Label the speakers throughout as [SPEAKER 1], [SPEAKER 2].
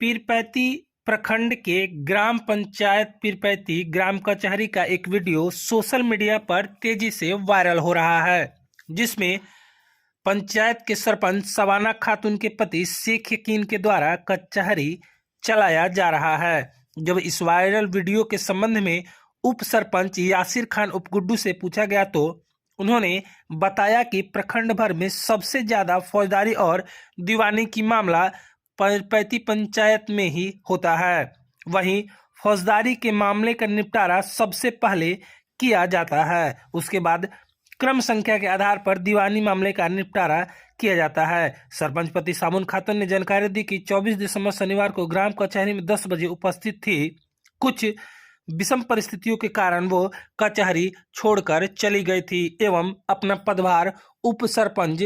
[SPEAKER 1] पीरपैंती प्रखंड के ग्राम पंचायत पीरपैंती ग्राम कचहरी का एक वीडियो सोशल मीडिया पर तेजी से वायरल हो रहा है, जिसमें पंचायत के सरपंच शबाना खातून के पति शेख यकीन के द्वारा कचहरी चलाया जा रहा है। जब इस वायरल वीडियो के संबंध में उप सरपंच यासिर खान उप गुड्डू से पूछा गया तो उन्होंने बताया कि प्रखंड भर में सबसे ज्यादा फौजदारी और दीवानी की मामला पीरपैंती पंचायत में ही होता है। वहीं फौजदारी के मामले का निपटारा सबसे पहले किया जाता है, उसके बाद क्रम संख्या के आधार पर दीवानी मामले का निपटारा किया जाता है। सरपंच पति सामुन खातून ने जानकारी दी कि 24 दिसंबर शनिवार को ग्राम कचहरी में 10 बजे उपस्थित थी। कुछ विषम परिस्थितियों के कारण वो कचहरी छोड़कर चली गई थी एवं अपना पदभार उप सरपंच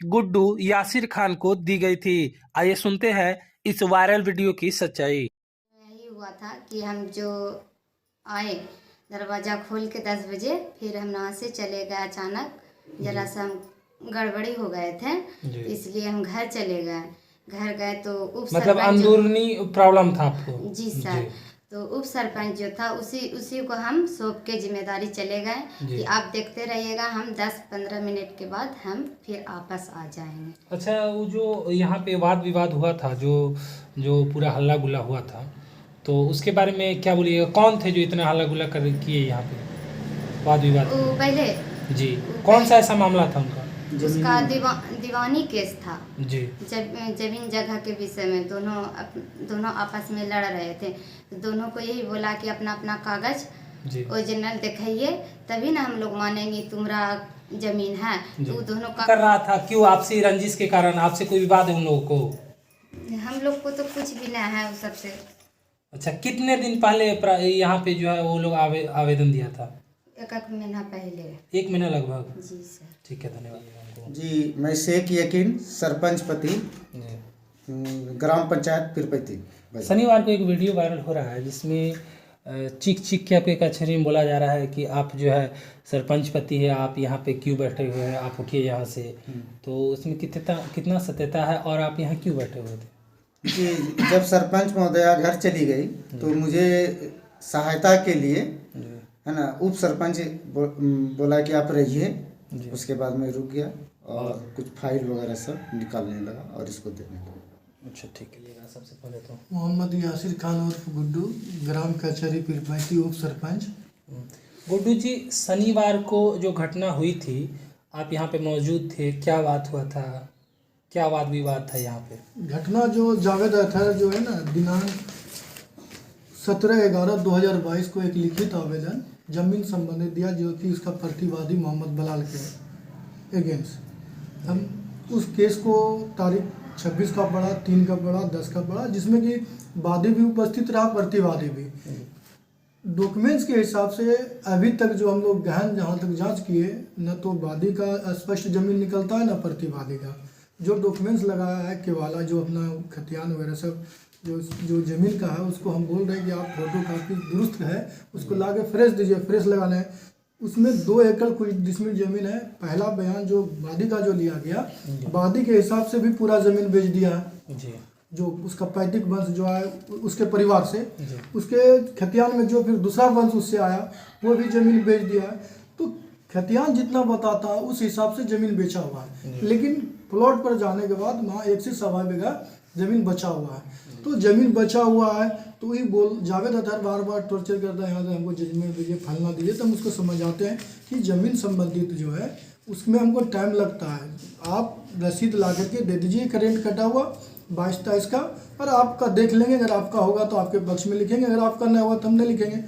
[SPEAKER 1] गुड्डू यासिर खान को दी गई थी। आइए सुनते हैं इस वायरल वीडियो की सच्चाई।
[SPEAKER 2] यही हुआ था कि हम जो आए दरवाज़ा खोल के 10 बजे, फिर हम वहाँ से चले गए। अचानक जरा सा हम गड़बड़ी हो गए थे, इसलिए हम घर चले गए। घर गए तो
[SPEAKER 1] मतलब अंदरूनी प्रॉब्लम था आपको?
[SPEAKER 2] जी सर। तो उप सरपंच जो था उसी को हम सौंप के जिम्मेदारी चले गए कि आप देखते रहिएगा, हम 10-15 मिनट के बाद हम फिर वापस आ जाएंगे।
[SPEAKER 1] अच्छा, वो जो यहाँ पे वाद विवाद हुआ था, जो पूरा हल्ला गुल्ला हुआ था, तो उसके बारे में क्या बोलिएगा? कौन थे जो इतना हल्ला गुल्ला कर किए यहाँ पे वाद विवाद?
[SPEAKER 2] पहले
[SPEAKER 1] जी, कौन सा ऐसा मामला था उनका?
[SPEAKER 2] उसका दीवानी केस था
[SPEAKER 1] जी।
[SPEAKER 2] जमीन जगह के विषय में दोनों आपस में लड़ रहे थे। दोनों को यही बोला कि अपना अपना कागज ओरिजिनल दिखाइए, तभी ना हम लोग मानेंगे तुम्हारा जमीन है। तो दोनों का
[SPEAKER 1] कर रहा था। क्यों? आपसी रंजिश के कारण? आपसे कोई विवाद है उन लोगों को?
[SPEAKER 2] हम लोग को तो कुछ भी नहीं है उस सबसे।
[SPEAKER 1] अच्छा, कितने दिन पहले यहाँ पे जो है वो लोग आवेदन दिया था?
[SPEAKER 2] एक महीना पहले।
[SPEAKER 1] 1 महीना लगभग?
[SPEAKER 2] जी सर।
[SPEAKER 1] ठीक है, धन्यवाद।
[SPEAKER 3] जी, मैं शेख यकीन सरपंच पति ग्राम पंचायत पीरपैंती।
[SPEAKER 1] शनिवार को एक वीडियो वायरल हो रहा है जिसमें चीख के आपके कचहरी में बोला जा रहा है कि आप जो है सरपंच पति है, आप यहाँ पे क्यों बैठे हुए हैं, आप उठिए यहाँ से। तो उसमें कितना सत्यता है और आप यहाँ क्यों बैठे हुए थे?
[SPEAKER 3] जी, जब सरपंच महोदया घर चली गई तो मुझे सहायता के लिए है ना उप सरपंच बोला कि आप रहिए। उसके बाद मैं रुक गया और कुछ फाइल वगैरह सब निकालने लगा और इसको देने लगा।
[SPEAKER 1] अच्छा, ठीक है। सबसे पहले तो
[SPEAKER 4] मोहम्मद यासिर खान उर्फ गुड्डू, ग्राम कचहरी पीरपैंती उप सरपंच।
[SPEAKER 1] गुड्डू जी, शनिवार को जो घटना हुई थी आप यहाँ पे मौजूद थे, क्या बात हुआ था? क्या वाद विवाद था यहाँ पे?
[SPEAKER 4] घटना जो जावेद अतहर जो है ना, दिनांक 17/11/2022 को एक लिखित आवेदन जमीन संबंधित दिया, जो कि उसका प्रतिवादी मोहम्मद बलाल के अगेंस्ट। हम उस केस को तारीख 26 का पढ़ा, 3 का पढ़ा, 10 का पढ़ा, जिसमें कि वादी भी उपस्थित रहा, प्रतिवादी भी। डॉक्यूमेंट्स के हिसाब से अभी तक जो हम लोग गहन जहाँ तक जांच किए, न तो वादी का स्पष्ट जमीन निकलता है न प्रतिवादी का। जो डॉक्यूमेंट्स लगाया है केवाला, जो अपना खतियान वगैरह सब जो ज़मीन का है, उसको हम बोल रहे हैं कि आप फोटो काफी दुरुस्त है, उसको ला के फ्रेश दीजिए, फ्रेश लगाना है। उसमें 2 एकड़ कुछ डिसमिल ज़मीन है। पहला बयान जो वादी का जो लिया गया, वादी के हिसाब से भी पूरा ज़मीन बेच दिया है। जो उसका पैतृक वंश जो है उसके परिवार से, उसके खतियान में जो फिर दूसरा वंश उससे आया, वो भी ज़मीन बेच दिया है। तो खतियान जितना बताता है उस हिसाब से ज़मीन बेचा हुआ है, लेकिन प्लॉट पर जाने के बाद वहाँ 1 से 1.25 बीघा ज़मीन बचा हुआ है। तो ज़मीन बचा हुआ है तो वही जावेद अतहर बार बार टॉर्चर करता है, यहाँ से हमको जजमेंट दीजिए, फलना दीजिए। तो हम उसको समझ आते हैं कि ज़मीन संबंधित जो है उसमें हमको टाइम लगता है। आप रसीद ला करके दे दीजिए, करेंट कटा हुआ 22-23 का, और आपका देख लेंगे। अगर आपका होगा तो आपके पक्ष में लिखेंगे, अगर आपका नहीं हुआ तो हम नहीं लिखेंगे।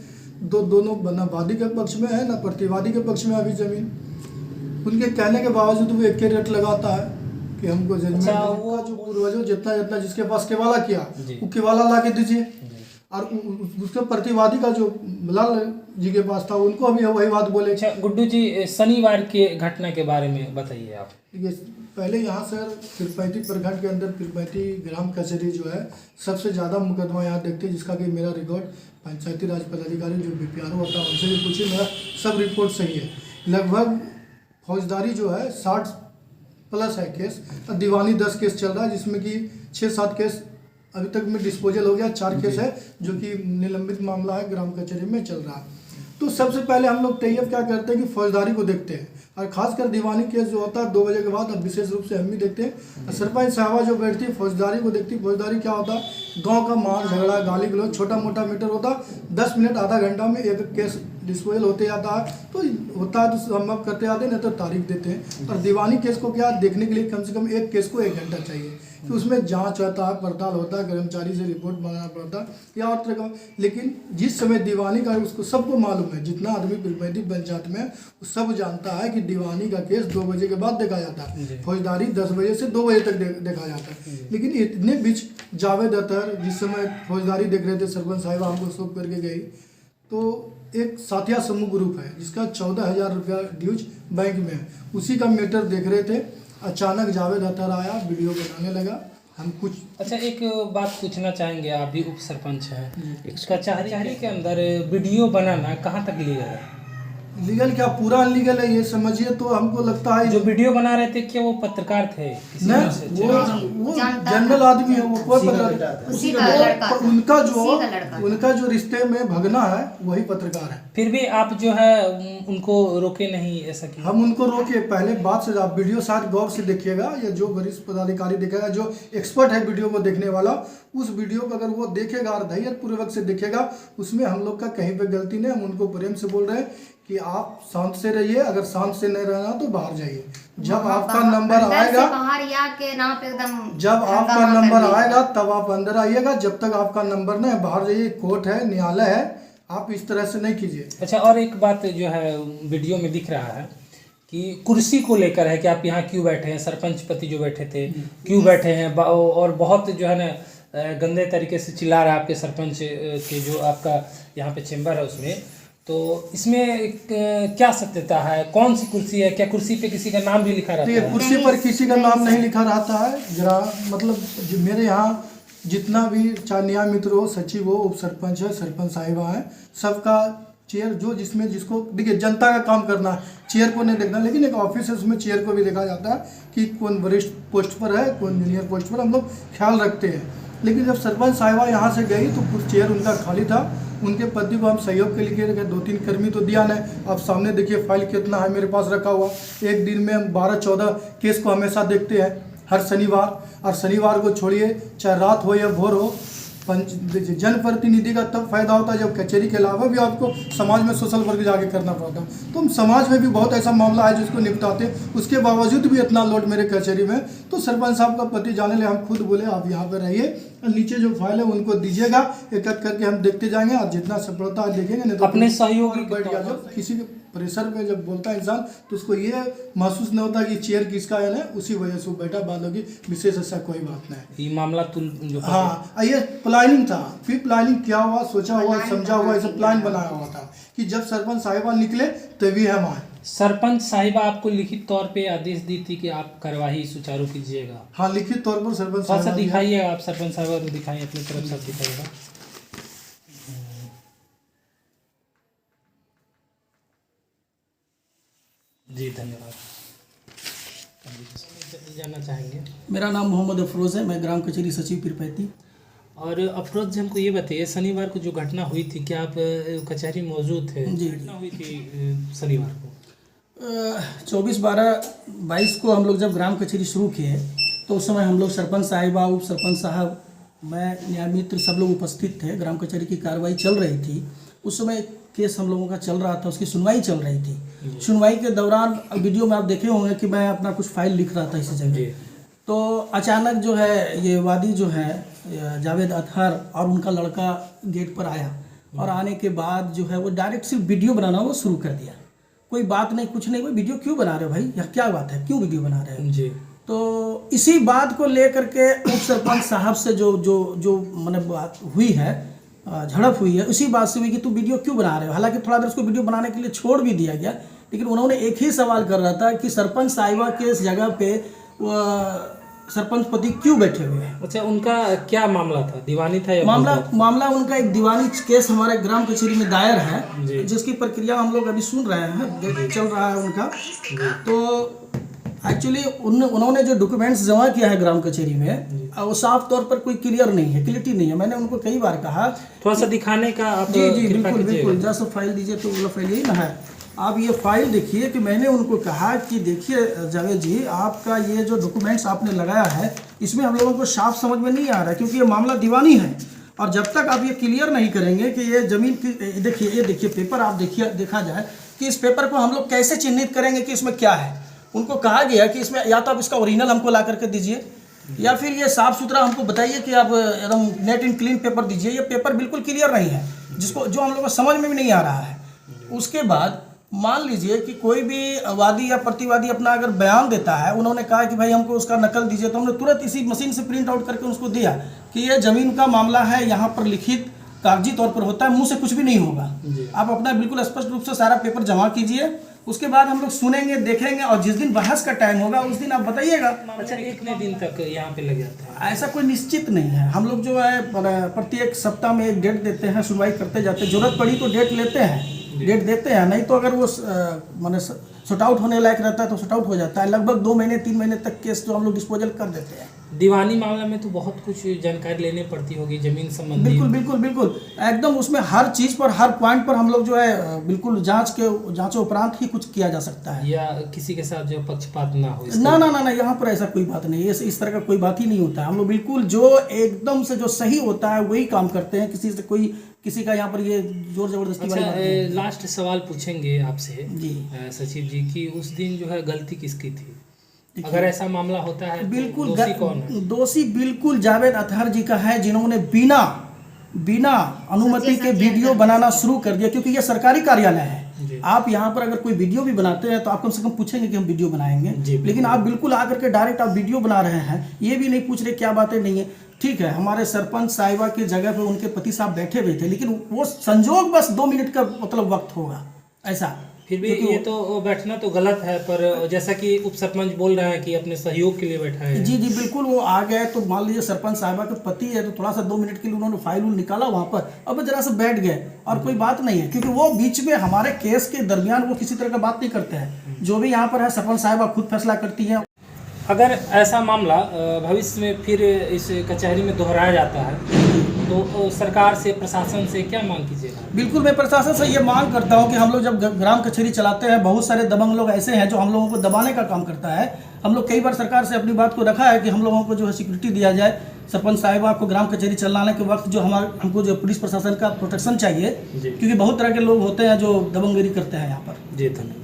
[SPEAKER 4] दोनों न वादी के पक्ष में है न प्रतिवादी के पक्ष में अभी ज़मीन। उनके कहने के बावजूद वो एक रेट लगाता है कि हमको जजमेंट का जो पूर्वजों जितना जिसके पास केवाला किया वो केवाला ला के दीजिए, और उसके प्रतिवादी का जो लाल जी के पास था उनको अभी वही बात बोले।
[SPEAKER 1] अच्छा गुड्डू जी, शनिवार के घटना के बारे में बताइए आप।
[SPEAKER 4] ये पहले यहाँ सर पीरपैंती प्रखंड के अंदर पीरपैंती ग्राम कचहरी जो है सबसे ज़्यादा मुकदमा यहाँ देखते हैं, जिसका कि मेरा रिकॉर्ड पंचायती राज पदाधिकारी जो बीपीआरओ होता है उनसे भी पूछिए, मेरा सब रिपोर्ट सही है। लगभग फौजदारी जो है 60 प्लस है केस। दीवानी 10 केस चल रहा है, जिसमें कि 6-7 केस अभी तक में डिस्पोजल हो गया, 4 केस है जो कि निलंबित मामला है, ग्राम कचहरी में चल रहा है। तो सबसे पहले हम लोग तैयब क्या करते हैं कि फौजदारी को देखते हैं, और खासकर दीवानी केस जो होता है 2 बजे के बाद अब विशेष रूप से हम भी देखते हैं। सरपंच साहबा जो बैठती है फौजदारी को देखती है। फौजदारी क्या होता है, गांव का मार झगड़ा गाली गलौज छोटा मोटा मैटर होता है, 10 मिनट आधा घंटा में एक केस डिस्पोजल होते जाता है। तो होता है तो हम अब करते आते हैं, नहीं तो तारीख देते हैं। और दीवानी केस को क्या देखने के लिए कम से कम एक केस को 1 घंटा चाहिए, कि उसमें जांच होता है, पड़ताल होता है, कर्मचारी से रिपोर्ट मांगना पड़ता है या और तरह का। लेकिन जिस समय दीवानी का उसको सबको मालूम है, जितना आदमी पीरपैंती पंचायत में वो सब जानता है कि दीवानी का केस 2 बजे के बाद देखा जाता है, फौजदारी 10 बजे से 2 बजे तक देखा जाता है। लेकिन इतने बीच जावेद अतर जिस समय फौजदारी देख रहे थे, सरपंच साहिबा हमको शोक करके गई, तो एक साथिया समूह ग्रुप है जिसका 14,000 रुपया ड्यूज बैंक में है, उसी का मैटर देख रहे थे। अचानक जावेद अतर आया, वीडियो बनाने लगा। हम कुछ
[SPEAKER 1] अच्छा, एक बात पूछना चाहेंगे, आप भी उप सरपंच हैं, कचहरी के अंदर वीडियो बनाना कहाँ तक लीगल है?
[SPEAKER 4] लीगल क्या, पूरा अनलीगल है ये समझिए। तो हमको लगता है
[SPEAKER 1] जो वीडियो बना रहे थे क्या वो पत्रकार थे?
[SPEAKER 4] नहीं, वो जनरल आदमी है, वो कोई पत्रकार, उनका जो रिश्ते में भगना है वही पत्रकार है।
[SPEAKER 1] फिर भी आप जो है उनको रोके नहीं, ऐसा क्यों?
[SPEAKER 4] हम उनको रोके, पहले बात से आप वीडियो शायद गौर से देखिएगा, या जो वरिष्ठ पदाधिकारी देखेगा, जो एक्सपर्ट है वीडियो को देखने वाला, उस वीडियो को अगर वो देखेगा और धैर्यपूर्वक से देखेगा, उसमें हम लोग का कहीं पे गलती नहीं। हम उनको प्रेम से बोल रहे हैं कि आप शांत से रहिए, अगर शांत से नहीं रहना तो बाहर जाइए। जब आपका नंबर आएगा,
[SPEAKER 2] बाहर या के नाम पे एकदम
[SPEAKER 4] जब आपका नंबर आएगा तब आप अंदर आइएगा, जब तक आपका नंबर नहीं बाहर जाइए। कोर्ट है, न्यायालय है, आप इस तरह से नहीं कीजिए।
[SPEAKER 1] अच्छा, और एक बात जो है वीडियो में दिख रहा है कि कुर्सी को लेकर है कि आप यहाँ क्यों बैठे हैं, सरपंच पति जो बैठे थे क्यों बैठे हैं, और बहुत जो है ना गंदे तरीके से चिल्ला रहा है आपके सरपंच के जो आपका यहाँ पे चेंबर है उसमें। तो इसमें क्या सत्यता है, कौन सी कुर्सी है, क्या कुर्सी पे किसी का नाम भी लिखा रहता है?
[SPEAKER 4] कुर्सी पर किसी का नाम नहीं लिखा रहता है। जरा मतलब मेरे यहाँ जितना भी चाहे न्याय मित्र हो, सचिव हो, उप सरपंच है, सरपंच साहिबा है, सबका चेयर जो जिसमें जिसको देखिए जनता का काम करना है, चेयर को नहीं देखना। लेकिन एक ऑफिस है, उसमें चेयर को भी देखा जाता है कि कौन वरिष्ठ पोस्ट पर है, कौन जूनियर पोस्ट पर, हम लोग ख्याल रखते हैं। लेकिन जब सरपंच साहिबा यहाँ से गई तो कुछ चेयर उनका खाली था, उनके पति को हम सहयोग के लिए रखे, 2-3 कर्मी तो दिया नहीं। आप सामने देखिए फाइल कितना है मेरे पास रखा हुआ। एक दिन में हम 12-14 केस को हमेशा देखते हैं हर शनिवार, और शनिवार को छोड़िए चाहे रात हो या भोर हो, जनप्रतिनिधि का तब फायदा होता है जब कचहरी के अलावा भी आपको समाज में सोशल वर्क जाके करना पड़ता है। तो हम समाज में भी बहुत ऐसा मामला है जिसको निपटाते हैं, उसके बावजूद भी इतना लोड मेरे कचहरी में। तो सरपंच साहब का पति जाने ले हम खुद बोले आप यहाँ पे रहिए, और नीचे जो फाइल है उनको दीजिएगा, एक एक करके हम देखते जाएंगे, और जितना सफलता देखेंगे नहीं तो
[SPEAKER 1] अपने सहयोगी
[SPEAKER 4] बैठ गया। जब किसी के प्रेशर में जब बोलता है इंसान तो उसको ये महसूस नहीं होता कि चेयर किसका है ना, उसी वजह से वो बैठा, बाद होगी विशेष ऐसा कोई बात नहीं।
[SPEAKER 1] ये मामला जो
[SPEAKER 4] हाँ, ये प्लानिंग था। फिर प्लानिंग क्या हुआ, सोचा हुआ, समझा हुआ, ऐसा प्लान बनाया हुआ था कि जब सरपंच साहिबा निकले तभी हम आए।
[SPEAKER 1] सरपंच साहिबा आपको लिखित तौर पे आदेश दी थी कि आप कार्यवाही सुचारू कीजिएगा?
[SPEAKER 4] हाँ, लिखित तौर पर सरपंच
[SPEAKER 1] साहिबा दिखाइए, आप सरपंच साहिबा को दिखाइए, अपनी तरफ से दिखाइएगा। जी धन्यवाद। जानना चाहेंगे?
[SPEAKER 5] मेरा नाम मोहम्मद अफरोज़ है, मैं ग्राम कचहरी सचिव पीरपैंती।
[SPEAKER 1] और अफरोज जी, हमको ये बताइए, शनिवार को जो घटना हुई थी, क्या आप कचहरी मौजूद थे?
[SPEAKER 5] जी,
[SPEAKER 1] घटना हुई थी शनिवार को
[SPEAKER 5] 24/12/22 को हम लोग जब ग्राम कचहरी शुरू किए तो उस समय हम लोग सरपंच साहिबा, उप सरपंच साहब, मैं, न्याय मित्र, सब लोग उपस्थित थे। ग्राम कचहरी की कार्रवाई चल रही थी। उस समय केस हम लोगों का चल रहा था, उसकी सुनवाई चल रही थी। सुनवाई के दौरान वीडियो में आप देखे होंगे कि मैं अपना कुछ फाइल लिख रहा था इसी जगह। तो अचानक जो है ये वादी जो है जावेद अतहर और उनका लड़का गेट पर आया, और आने के बाद जो है वो डायरेक्ट सिर्फ वीडियो बनाना वो शुरू कर दिया। कोई बात नहीं, कुछ नहीं, वो वीडियो क्यों बना रहे हो भाई, यह क्या बात है, क्यों वीडियो बना रहे हो जी। तो इसी बात को लेकर के उप सरपंच साहब से जो मैंने बात हुई है, झड़प हुई है, उसी बात से हुई कि तू वीडियो क्यों बना रहे हो। हालांकि थोड़ा देर उसको वीडियो बनाने के लिए छोड़ भी दिया गया, लेकिन उन्होंने एक ही सवाल कर रहा था कि सरपंच साहिबा के इस जगह पे सरपंच पति क्यों बैठे हुए हैं।
[SPEAKER 1] अच्छा, उनका क्या मामला था, दीवानी था या
[SPEAKER 5] मामला उनका एक दीवानी केस हमारे ग्राम कचहरी में दायर है, जिसकी प्रक्रिया हम लोग अभी सुन रहे हैं, चल रहा है उनका। तो एक्चुअली उन्होंने जो डॉक्यूमेंट्स जमा किया है ग्राम कचहरी में वो साफ तौर पर कोई क्लियर नहीं है, क्लियरिटी नहीं है। मैंने उनको कई बार कहा,
[SPEAKER 1] थोड़ा सा दिखाने का आप
[SPEAKER 5] जी
[SPEAKER 1] कृपा
[SPEAKER 5] बिल्कुल
[SPEAKER 1] कीजिएगा।
[SPEAKER 5] बिल्कुल, जैसा फाइल दीजिए तो वाला फाइल यही ना है। आप ये फाइल देखिए कि मैंने उनको कहा कि देखिए जावेद जी, आपका ये जो डॉक्यूमेंट्स आपने लगाया है इसमें हम लोगों को साफ समझ में नहीं आ रहा है, क्योंकि ये मामला दीवानी है और जब तक आप ये क्लियर नहीं करेंगे कि ये ज़मीन की, ये देखिए पेपर आप देखा जाए कि इस पेपर को हम लोग कैसे चिन्हित करेंगे कि इसमें क्या है। उनको कहा गया कि इसमें या तो आप इसका ओरिजिनल हमको ला करके दीजिए या फिर ये साफ़ सुथरा हमको बताइए कि आप एकदम नेट एंड क्लीन पेपर दीजिए। ये पेपर बिल्कुल क्लियर नहीं है, जो हम लोग को समझ में भी नहीं आ रहा है। उसके बाद मान लीजिए कि कोई भी वादी या प्रतिवादी अपना अगर बयान देता है, उन्होंने कहा कि भाई हमको उसका नकल दीजिए, तो हमने तुरंत इसी मशीन से प्रिंट आउट करके उसको दिया कि ये ज़मीन का मामला है, यहाँ पर लिखित कागजी तौर पर होता है, मुंह से कुछ भी नहीं होगा। आप अपना बिल्कुल स्पष्ट रूप से सारा पेपर जमा कीजिए, उसके बाद हम लोग सुनेंगे, देखेंगे और जिस दिन बहस का टाइम होगा उस दिन आप बताइएगा।
[SPEAKER 1] अच्छा, कितने दिन तक यहाँ पे लग जाता है?
[SPEAKER 5] ऐसा कोई निश्चित नहीं है। हम लोग जो है प्रत्येक सप्ताह में एक डेट देते हैं, सुनवाई करते जाते हैं, जरूरत पड़ी तो डेट लेते हैं, डेट देते हैं, नहीं तो अगर वो माने शॉर्ट आउट होने लायक रहता है तो शॉर्ट आउट हो जाता है। लगभग 2 महीने 3 महीने तक केस जो हम लोग डिस्पोजल कर देते हैं।
[SPEAKER 1] दीवानी मामला में तो बहुत कुछ जानकारी लेनी पड़ती होगी जमीन संबंधी।
[SPEAKER 5] बिल्कुल बिल्कुल बिल्कुल, एकदम उसमें हर चीज़ पर, हर पॉइंट पर हम लोग जो है बिल्कुल जांच उपरांत ही कुछ किया जा सकता है,
[SPEAKER 1] या किसी के साथ जो पक्षपात ना हो।
[SPEAKER 5] ना ना ना ना, यहाँ पर ऐसा कोई बात नहीं है, इस तरह का कोई बात ही नहीं होता है। हम लोग बिल्कुल जो एकदम से जो सही होता है वही काम करते हैं, किसी का यहाँ पर ये जोर जबरदस्ती वाली बात नहीं है।
[SPEAKER 1] लास्ट सवाल पूछेंगे आपसे
[SPEAKER 5] जी
[SPEAKER 1] सचिव जी कि उस दिन जो है गलती किसकी थी? अगर ऐसा मामला होता है तो
[SPEAKER 5] बिल्कुल
[SPEAKER 1] दोषी कौन है?
[SPEAKER 5] दोषी बिल्कुल जावेद अतहर जी का है, जिन्होंने बिना अनुमति के वीडियो बनाना शुरू कर दिया, क्योंकि ये सरकारी कार्यालय है। आप यहाँ पर अगर कोई वीडियो भी बनाते हैं तो आप कम से कम पूछेंगे कि हम वीडियो बनाएंगे, लेकिन आप बिल्कुल आकर के डायरेक्ट आप वीडियो बना रहे हैं, ये भी नहीं पूछ रहे क्या बातें नहीं है। ठीक है, हमारे सरपंच साहिबा की जगह पे उनके पति साहब बैठे हुए थे, लेकिन वो संजोग बस 2 मिनट का मतलब वक्त होगा ऐसा।
[SPEAKER 1] फिर भी ये तो बैठना तो गलत है, पर जैसा कि उप सरपंच बोल रहे हैं कि अपने सहयोग के लिए बैठा है।
[SPEAKER 5] जी बिल्कुल, वो आ गए तो मान लीजिए सरपंच साहिबा के पति है तो थोड़ा सा 2 मिनट के लिए उन्होंने फाइल निकाला वहाँ पर, अब जरा से बैठ गए और कोई बात नहीं है, क्योंकि वो बीच में हमारे केस के दरमियान वो किसी तरह का बात नहीं करते हैं। जो भी यहाँ पर है सरपंच साहिबा खुद फैसला करती हैं।
[SPEAKER 1] अगर ऐसा मामला भविष्य में फिर इस कचहरी में दोहराया जाता है तो सरकार से, प्रशासन से क्या मांग कीजिएगा?
[SPEAKER 5] बिल्कुल, मैं प्रशासन से ये मांग करता हूँ कि हम लोग जब ग्राम कचहरी चलाते हैं, बहुत सारे दबंग लोग ऐसे हैं जो हम लोगों को दबाने का काम करता है। हम लोग कई बार सरकार से अपनी बात को रखा है कि हम लोगों को जो है सिक्योरिटी दिया जाए, सरपंच साहिबा को ग्राम कचहरी चलाने के वक्त जो हमको जो पुलिस प्रशासन का प्रोटेक्शन चाहिए, क्योंकि बहुत तरह के लोग होते हैं जो दबंगगिरी करते हैं यहाँ पर।
[SPEAKER 1] जी धन्यवाद।